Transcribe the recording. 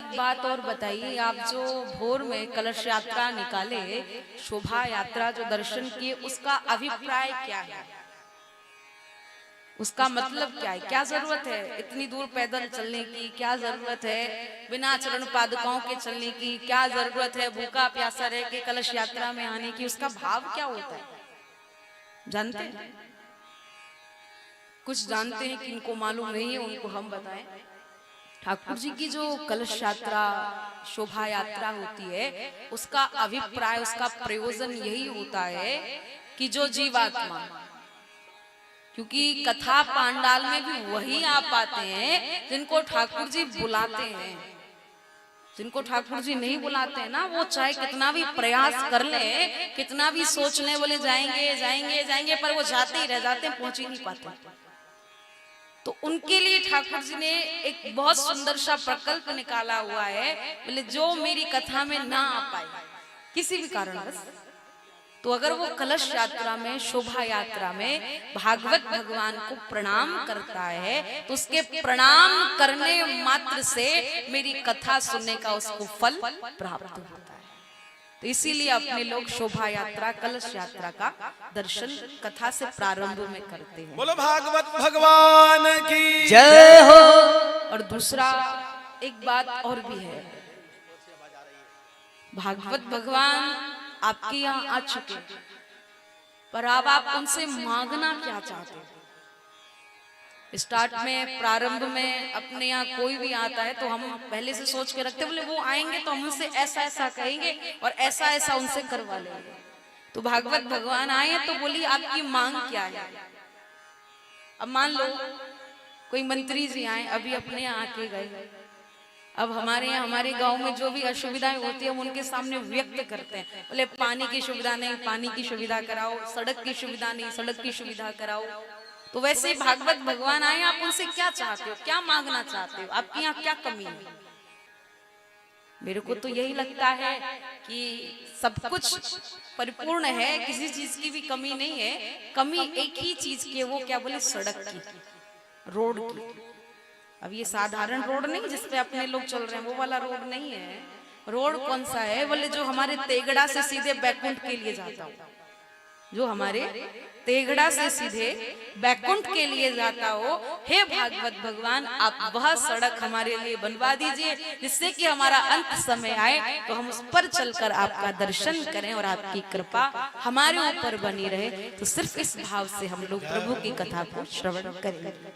एक बात और बताइए, आप जो भोर में कलश यात्रा निकाले, शोभा यात्रा जो दर्शन किए, उसका अभिप्राय क्या है? उसका मतलब क्या है? क्या जरूरत है इतनी दूर पैदल चलने की? क्या जरूरत है बिना चरण पादुकाओं के चलने की? क्या जरूरत है भूखा प्यासा रह के कलश यात्रा में आने की? उसका भाव क्या होता है जानते हैं? कुछ जानते हैं, किनको मालूम नहीं है उनको हम बताएं। ठाकुर जी की जो कलश यात्रा शोभा यात्रा होती है, उसका अभिप्राय, उसका प्रयोजन यही होता है कि जो जीवात्मा, क्योंकि कथा पांडाल में भी वही आ पाते हैं जिनको ठाकुर जी बुलाते हैं। जिनको ठाकुर जी नहीं बुलाते हैं ना, वो चाहे कितना भी प्रयास कर ले, कितना भी सोच ले, बोले जाएंगे जाएंगे जाएंगे, पर वो जाते ही रह जाते हैं, पहुंच ही नहीं पाते। तो उनके लिए ठाकुर जी ने एक बहुत सुंदर सा प्रकल्प निकाला हुआ है, बोले जो मेरी कथा में ना आ पाए किसी भी कारणवश, तो अगर वो कलश यात्रा में, शोभा यात्रा में भागवत भगवान को प्रणाम करता है, तो उसके प्रणाम करने मात्र से मेरी कथा सुनने का उसको फल प्राप्त होता है। तो इसीलिए अपने लोग शोभा यात्रा, कलश यात्रा का दर्शन कथा से प्रारंभ में करते हैं। बोलो भागवत भगवान की जय हो। और दूसरा एक बात और भी है, भागवत भगवान आपके यहाँ आ चुके, पर अब आप उनसे मांगना क्या चाहते हैं? स्टार्ट में, प्रारंभ में अपने यहाँ कोई भी आता है तो हम पहले से सोच के रखते, बोले वो आएंगे तो हम उनसे ऐसा ऐसा कहेंगे और ऐसा ऐसा उनसे करवा लेंगे। तो भागवत भगवान आए तो बोली आपकी मांग क्या है? अब मान लो कोई मंत्री जी आए, अभी अपने यहाँ आके गए, अब हमारे यहाँ, हमारे गांव में जो भी असुविधाएं होती है हम उनके सामने व्यक्त करते हैं, बोले पानी की सुविधा नहीं, पानी की सुविधा कराओ, सड़क की सुविधा नहीं, सड़क की सुविधा कराओ। तो वैसे भागवत भगवान आए, आप उनसे क्या चाहते हो, क्या मांगना चाहते हो, आपके यहाँ क्या कमी है? मेरे को तो यही लगता है कि सब कुछ परिपूर्ण है, किसी चीज की भी कमी नहीं है। कमी एक ही चीज की है, वो क्या बोले, सड़क की, रोड की। अब ये साधारण रोड नहीं जिसपे अपने लोग चल रहे हैं, वो वाला रोड नहीं है। रोड कौन सा है? बोले जो हमारे तेगड़ा से सीधे बैकुंठ के लिए जाता हो, जो हमारे तेगड़ा से सीधे बैकुंठ के लिए जाता हो। हे भागवत भगवान, आप वह सड़क हमारे लिए बनवा दीजिए, जिससे कि हमारा अंत समय आए तो हम उस पर चलकर आपका दर्शन करें और आपकी कृपा हमारे ऊपर बनी रहे। तो सिर्फ इस भाव से हम लोग प्रभु की कथा को श्रवण करें।